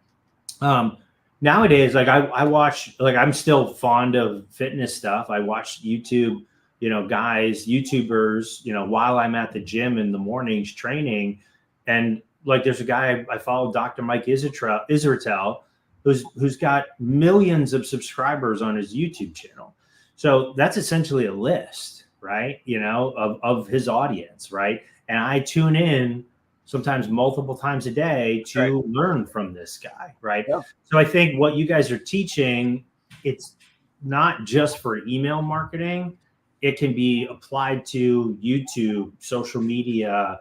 Nowadays, like I watch, like I'm still fond of fitness stuff. I watch YouTube, YouTubers, while I'm at the gym in the mornings training. And like there's a guy I follow, Dr. Mike Israetel, who's got millions of subscribers on his YouTube channel. So that's essentially a list, right? Of his audience, right? And I tune in sometimes multiple times a day to learn from this guy, right? Yeah. So I think what you guys are teaching, it's not just for email marketing. It can be applied to YouTube, social media,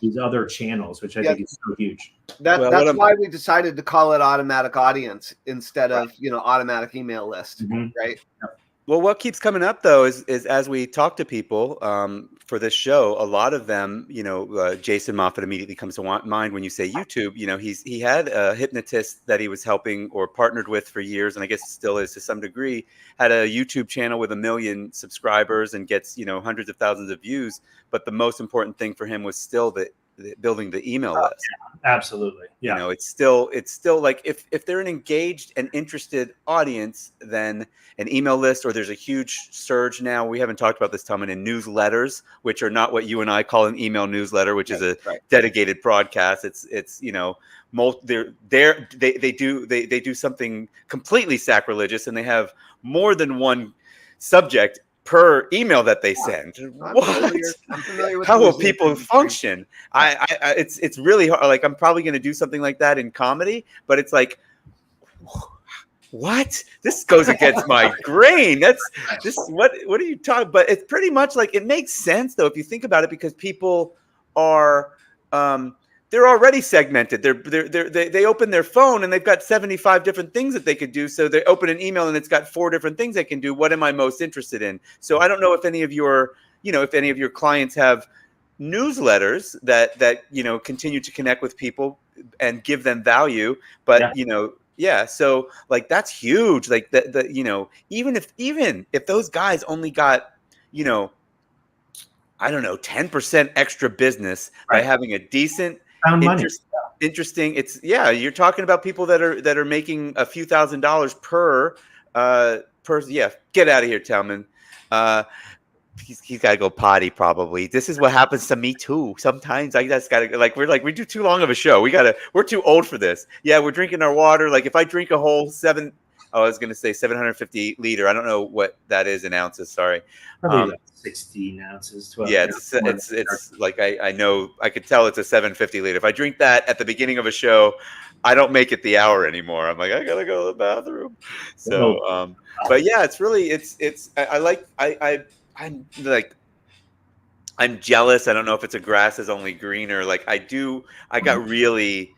these other channels, which I think is so huge.
That's why we decided to call it automatic audience instead of, automatic email list, right?
Well, what keeps coming up though is as we talk to people for this show, a lot of them, Jason Moffat immediately comes to mind when you say YouTube. He had a hypnotist that he was helping or partnered with for years, and I guess still is to some degree. Had a YouTube channel with 1 million subscribers and gets hundreds of thousands of views. But the most important thing for him was still building the email list.
Absolutely. Yeah.
It's still like if they're an engaged and interested audience, then an email list, or there's a huge surge now. We haven't talked about this, Tellman, in newsletters, which are not what you and I call an email newsletter, which is a dedicated broadcast. It's they do something completely sacrilegious, and they have more than one subject per email that they send. I'm familiar with how will people function? It's really hard. Like I'm probably going to do something like that in comedy, but it's like, what? This goes against my grain. What are you talking? But it's pretty much like it makes sense though if you think about it, because people are they're already segmented. They open their phone and they've got 75 different things that they could do. So they open an email and it's got 4 different things they can do. What am I most interested in? So I don't know if any of your clients have newsletters that continue to connect with people and give them value. But so like that's huge. Like even if those guys only got, I don't know, 10% extra business by having a decent, interesting. It's you're talking about people that are making a few $1,000s per. Get out of here, Tellman. He's got to go potty probably. This is what happens to me too. Sometimes I just got to we do too long of a show. We're too old for this. Yeah, we're drinking our water. Like if I drink a whole 750 liter. I don't know what that is in ounces. Sorry.
Probably like 16 ounces. 12.
Yeah, it's like I know I could tell it's a 750 liter. If I drink that at the beginning of a show, I don't make it the hour anymore. I'm like, I gotta go to the bathroom. So, but yeah, it's really I'm jealous. I don't know if it's a grass is only greener. Like I got really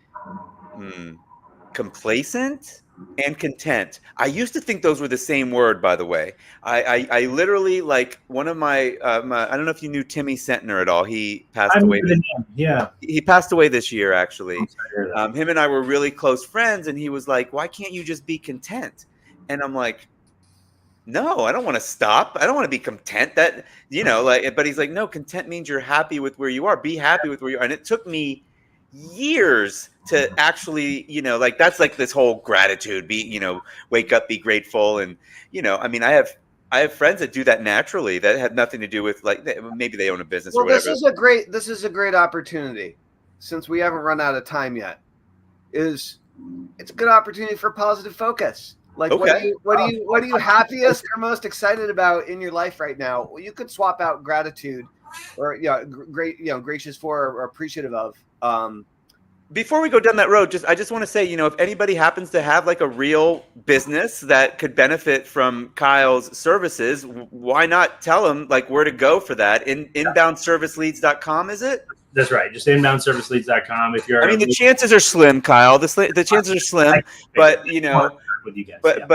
complacent and content. I used to think those were the same word, by the way. I literally, like, one of my I don't know if you knew Timmy Sentner at all. He passed away. He passed away this year, actually. Him and I were really close friends, and he was like, why can't you just be content? And I'm like, no, I don't want to stop. I don't want to be content. That, but he's like, no, content means you're happy with where you are. Be happy with where you are. And it took me years to actually, that's like this whole gratitude, wake up, be grateful. And, I have friends that do that naturally that have nothing to do with, like, maybe they own a business or whatever.
This is a great opportunity, since we haven't run out of time yet. It's a good opportunity for positive focus. Like, okay. What are you happiest or most excited about in your life right now? Well, you could swap out gratitude or gracious for or appreciative of.
Before we go down that road, I just want to say, if anybody happens to have like a real business that could benefit from Kyle's services, why not tell them like where to go for that? Inboundserviceleads.com, is it?
That's right. Just inboundserviceleads.com. If you're,
the chances are slim, Kyle. The chances are slim, but with you guys, but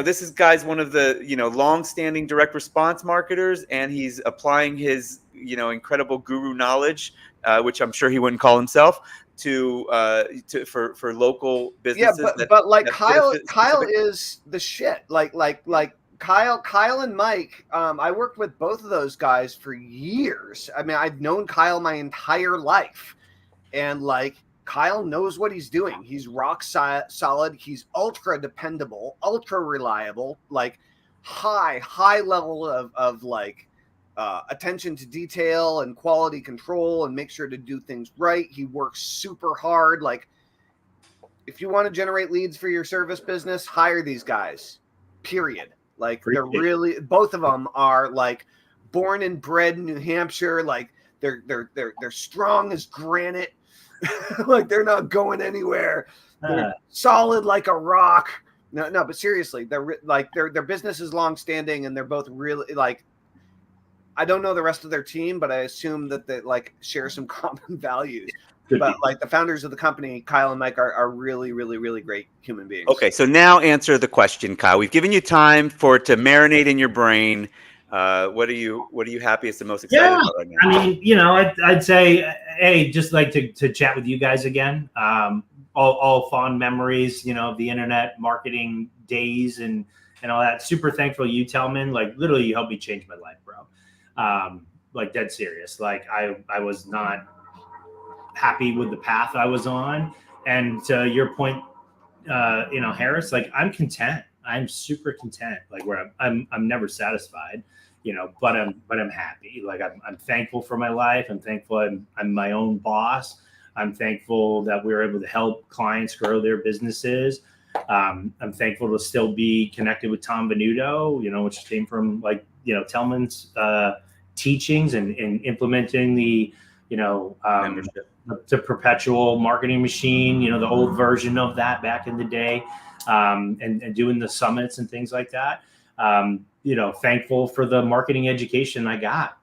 this is guy's one of the long-standing direct response marketers, and he's applying his incredible guru knowledge, which I'm sure he wouldn't call himself, for local businesses.
Yeah, but like Kyle is the shit. Like Kyle and Mike. I worked with both of those guys for years. I mean, I've known Kyle my entire life, and like Kyle knows what he's doing. He's rock solid. He's ultra dependable, ultra reliable. Like high level of like. Attention to detail and quality control, and make sure to do things right. He works super hard. Like, if you want to generate leads for your service business, hire these guys, period. Like, they're really, both of them are like born and bred in New Hampshire. Like, they're strong as granite. Like, they're not going anywhere. They're solid like a rock. No, but seriously, their business is long standing, and they're both really like, I don't know the rest of their team, but I assume that they like share some common values. But like the founders of the company, Kyle and Mike, are really, really, really great human beings. Okay,
so now answer the question, Kyle. We've given you time for it to marinate in your brain. What are you happiest and most excited about right now?
I mean, I'd say, hey, just like to chat with you guys again. All fond memories, of the internet marketing days and all that. Super thankful you, Tellman. Like literally, you helped me change my life, bro. Like dead serious. Like I was not happy with the path I was on. And to your point, Harris, like I'm content. I'm super content. Like where I'm never satisfied, but I'm happy. Like I'm thankful for my life. I'm thankful I'm my own boss. I'm thankful that we were able to help clients grow their businesses. I'm thankful to still be connected with Tom Venuto, which came from like, Tellman's teachings and implementing the perpetual marketing machine, the old version of that back in the day, and doing the summits and things like that. Thankful for the marketing education I got,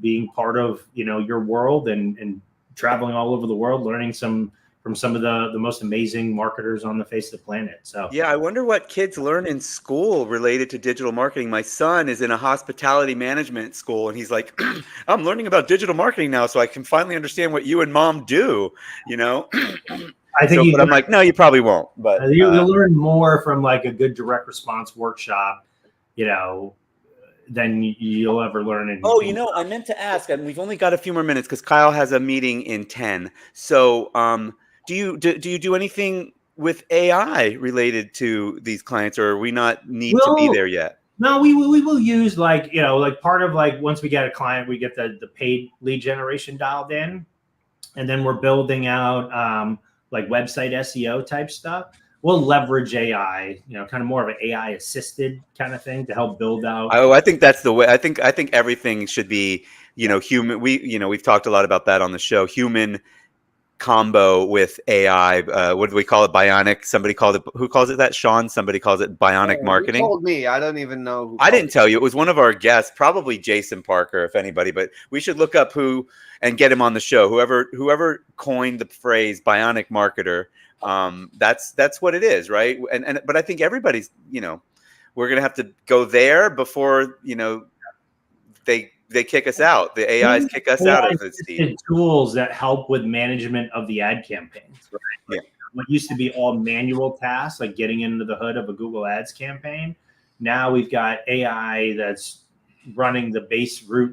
being part of, your world and traveling all over the world, learning from some of the most amazing marketers on the face of the planet. So
yeah, I wonder what kids learn in school related to digital marketing. My son is in a hospitality management school, and he's like, I'm learning about digital marketing now, so I can finally understand what you and mom do, you know?
I think
But I'm like, no, you probably won't. But
you'll learn more from like a good direct response workshop, you know, than you'll ever learn in.
Oh, you know, I meant to ask, and we've only got a few more minutes because Kyle has a meeting in 10. So do you do anything with AI related to these clients, or are we not need to be there yet?
No, we will use like, you know, like part of like once we get a client, we get the paid lead generation dialed in, and then we're building out like website SEO type stuff. We'll leverage AI, you know, kind of more of an AI assisted kind of thing to help build out.
Oh, I think that's the way. I think everything should be, you know, human. We've talked a lot about that on the show. Human combo with AI. What do we call it? Bionic. Somebody called it. Who calls it that? Sean. Somebody calls it bionic marketing.
Who told me? I don't even know. Who
I didn't tell you. It was one of our guests, probably Jason Parker, if anybody. But we should look up who and get him on the show. Whoever coined the phrase bionic marketer. That's what it is, right? But I think everybody's, you know, we're gonna have to go there before, you know, they kick us out. The AIs kick us out of the seat.
Tools that help with management of the ad campaigns. Right?
Yeah.
What used to be all manual tasks, like getting into the hood of a Google Ads campaign, now we've got AI that's running the base route,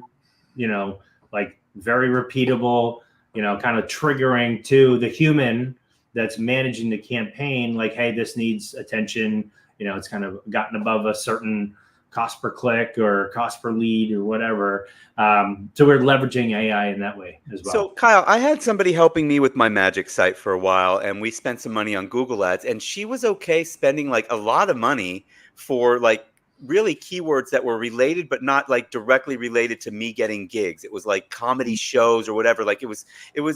you know, like very repeatable, you know, kind of triggering to the human that's managing the campaign, like, hey, this needs attention. You know, it's kind of gotten above a certain cost per click or cost per lead or whatever. So we're leveraging AI in that way as well.
So Kyle, I had somebody helping me with my magic site for a while, and we spent some money on Google Ads, and she was okay spending like a lot of money for like really keywords that were related, but not like directly related to me getting gigs. It was like comedy shows or whatever. Like it was,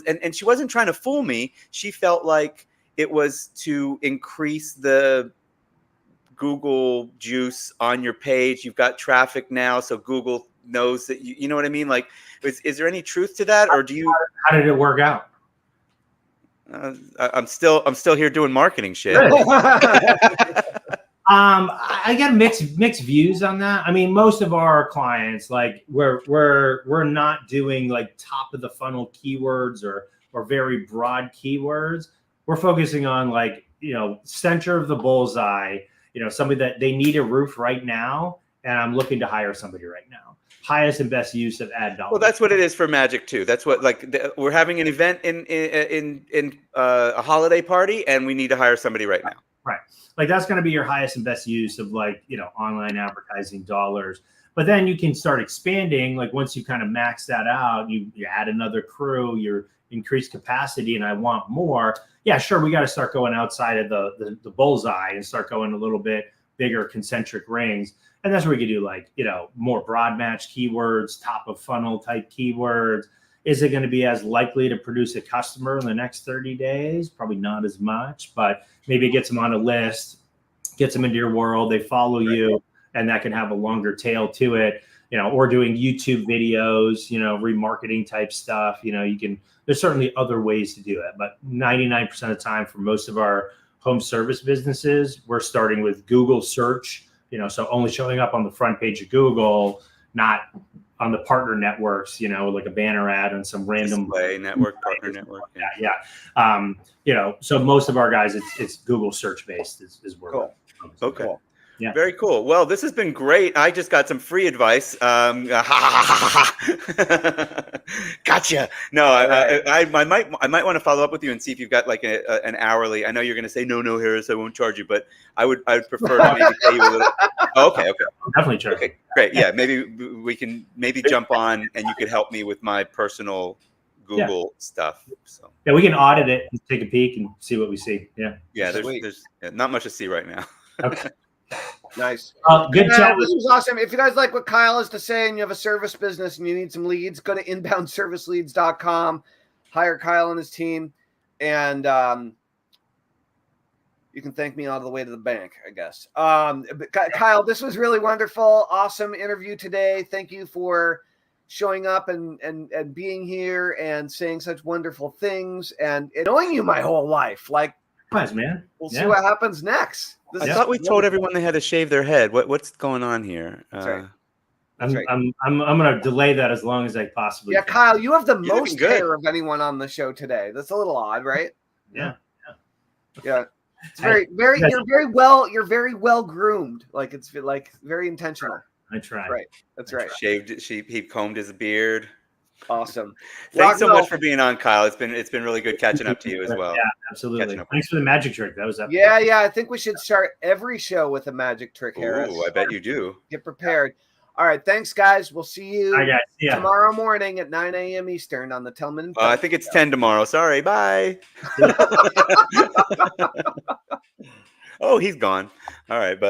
and she wasn't trying to fool me. She felt like it was to increase the Google juice on your page. You've got traffic now, so Google knows that you know what I mean? Like, is there any truth to that, or do you?
How did it work out?
I'm still here doing marketing shit.
I got mixed views on that. I mean, most of our clients, like we're not doing like top of the funnel keywords or very broad keywords. We're focusing on like, you know, center of the bullseye, you know, somebody that they need a roof right now, and I'm looking to hire somebody right now. Highest and best use of ad dollars.
Well, that's what it is for Magic too. That's what, like, we're having an event in a holiday party, and we need to hire somebody right now.
Right. Like that's going to be your highest and best use of like, you know, online advertising dollars. But then you can start expanding. Like once you kind of max that out, you add another crew, you increase capacity, and I want more. Yeah, sure. We got to start going outside of the bullseye and start going a little bit bigger concentric rings. And that's where we could do like, you know, more broad match keywords, top of funnel type keywords. Is it going to be as likely to produce a customer in the next 30 days? Probably not as much, but maybe it gets them on a list, gets them into your world, they follow you, and that can have a longer tail to it, you know, or doing YouTube videos, you know, remarketing type stuff. You know, there's certainly other ways to do it, but 99% of the time for most of our home service businesses, we're starting with Google search, you know, so only showing up on the front page of Google, not on the partner networks, you know, like a banner ad on some random
display network, partner network.
Yeah. You know, so most of our guys, it's Google search based is where.
Cool. Okay. Cool.
Yeah.
Very cool. Well, this has been great. I just got some free advice. Gotcha. No, I might want to follow up with you and see if you've got like an hourly. I know you're going to say no, Harris, I won't charge you, but I would prefer to maybe pay you a little. Oh, okay.
Definitely charge.
Okay, great. Yeah, maybe we can jump on and you could help me with my personal Google stuff. So
yeah, we can audit it and take a peek and see what we see. Yeah.
Yeah, there's not much to see right now.
Okay.
Nice.
Good chat.
This was awesome. If you guys like what Kyle has to say and you have a service business and you need some leads, go to inboundserviceleads.com, hire Kyle and his team, and you can thank me all the way to the bank, I guess. Kyle, this was really wonderful. Awesome interview today. Thank you for showing up and being here and saying such wonderful things and knowing you my whole life. Like,
man.
We'll see what happens next.
I thought we told everyone they had to shave their head. What's going on here?
That's right.
I'm gonna delay that as long as I possibly can.
Kyle, you have the most hair of anyone on the show today. That's a little odd, right?
Yeah.
It's very you're very well groomed. Like it's like very intentional.
I try.
Right. That's right.
He combed his beard.
Awesome.
Thanks so much for being on, Kyle. It's been really good catching up to you as well.
Yeah, absolutely. Thanks for the magic trick. That was up.
Yeah. I think we should start every show with a magic trick, Harris.
Ooh, I bet you do.
Get prepared. All right, thanks, guys. We'll see you tomorrow morning at 9 a.m. Eastern on the Tellman.
I think it's 10 tomorrow. Sorry. Bye. Oh, he's gone. All right, but.